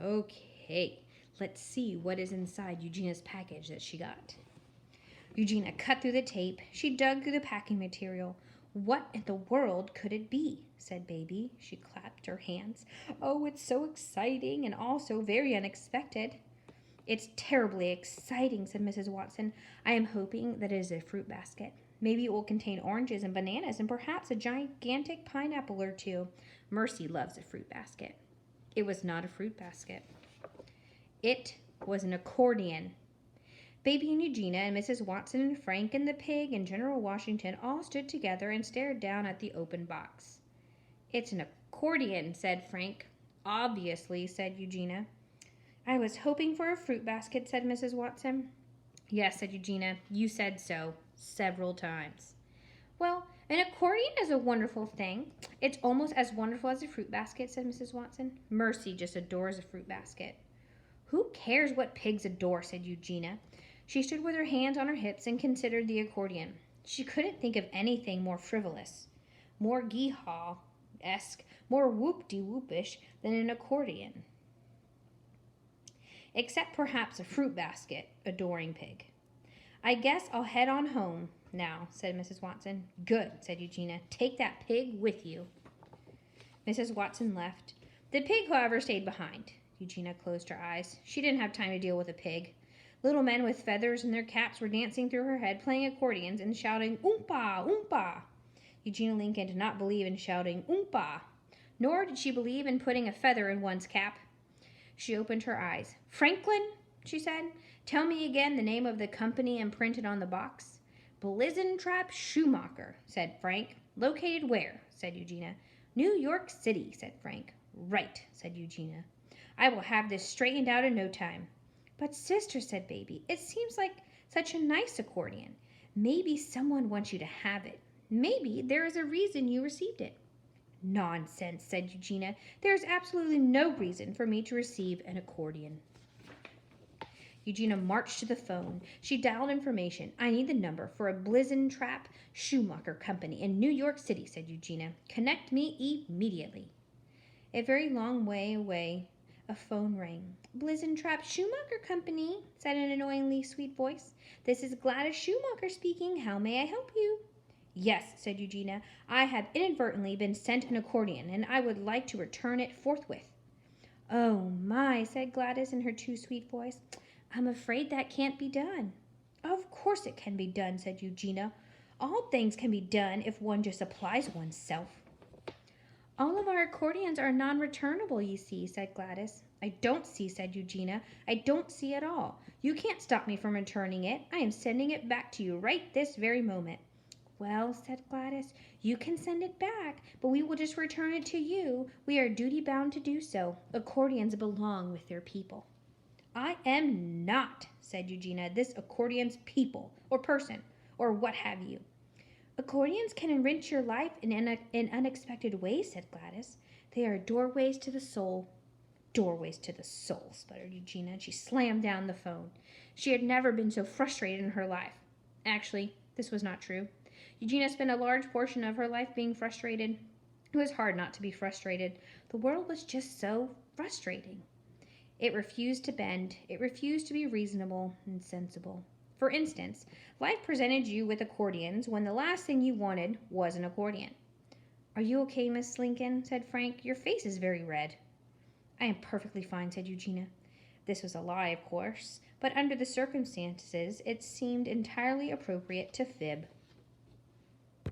Okay, let's see what is inside Eugenia's package that she got. Eugenia cut through the tape. She dug through the packing material. What in the world could it be? Said Baby. She clapped her hands. Oh, it's so exciting and also very unexpected. It's terribly exciting, said Mrs. Watson. I am hoping that it is a fruit basket. Maybe it will contain oranges and bananas and perhaps a gigantic pineapple or two. Mercy loves a fruit basket. It was not a fruit basket. It was an accordion. Baby and Eugenia and Mrs. Watson and Frank and the pig and General Washington all stood together and stared down at the open box. It's an accordion, said Frank. Obviously, said Eugenia. I was hoping for a fruit basket, said Mrs. Watson. Yes, said Eugenia. You said so several times. Well, an accordion is a wonderful thing. It's almost as wonderful as a fruit basket, said Mrs. Watson. Mercy just adores a fruit basket. Who cares what pigs adore, said Eugenia. She stood with her hands on her hips and considered the accordion. She couldn't think of anything more frivolous, more gee-haw-esque, more whoop-de-whoopish than an accordion. Except perhaps a fruit basket, adoring pig. I guess I'll head on home now, said Mrs. Watson. Good, said Eugenia. Take that pig with you. Mrs. Watson left. The pig, however, stayed behind. Eugenia closed her eyes. She didn't have time to deal with a pig. Little men with feathers in their caps were dancing through her head, playing accordions and shouting, Oompa, Oompa. Eugenia Lincoln did not believe in shouting, Oompa, nor did she believe in putting a feather in one's cap. She opened her eyes. Franklin, she said, tell me again the name of the company imprinted on the box. Blizentrap Schumacher, said Frank. Located where? Said Eugenia. New York City, said Frank. Right, said Eugenia. I will have this straightened out in no time. But sister, said Baby, it seems like such a nice accordion. Maybe someone wants you to have it. Maybe there is a reason you received it. Nonsense, said Eugenia. There is absolutely no reason for me to receive an accordion. Eugenia marched to the phone. She dialed information. I need the number for a Blizentrap Schumacher company in New York City, said Eugenia. Connect me immediately. A very long way away, a phone rang. Blizentrap Schumacher Company, said an annoyingly sweet voice. This is Gladys Schumacher speaking. How may I help you? Yes, said Eugenia. I have inadvertently been sent an accordion, and I would like to return it forthwith. Oh, my, said Gladys in her too sweet voice. I'm afraid that can't be done. Of course it can be done, said Eugenia. All things can be done if one just applies oneself. All of our accordions are non-returnable, you see, said Gladys. I don't see, said Eugenia. I don't see at all. You can't stop me from returning it. I am sending it back to you right this very moment. Well, said Gladys, you can send it back, but we will just return it to you. We are duty-bound to do so. Accordions belong with their people. I am not, said Eugenia, this accordion's people, or person, or what have you. Accordions can enrich your life in unexpected ways, said Gladys. They are doorways to the soul. Doorways to the soul, sputtered Eugenia, and she slammed down the phone. She had never been so frustrated in her life. Actually, this was not true. Eugenia spent a large portion of her life being frustrated. It was hard not to be frustrated. The world was just so frustrating. It refused to bend. It refused to be reasonable and sensible. For instance, life presented you with accordions when the last thing you wanted was an accordion. Are you okay, Miss Lincoln? Said Frank. Your face is very red. I am perfectly fine, said Eugenia. This was a lie, of course, but under the circumstances it seemed entirely appropriate to fib.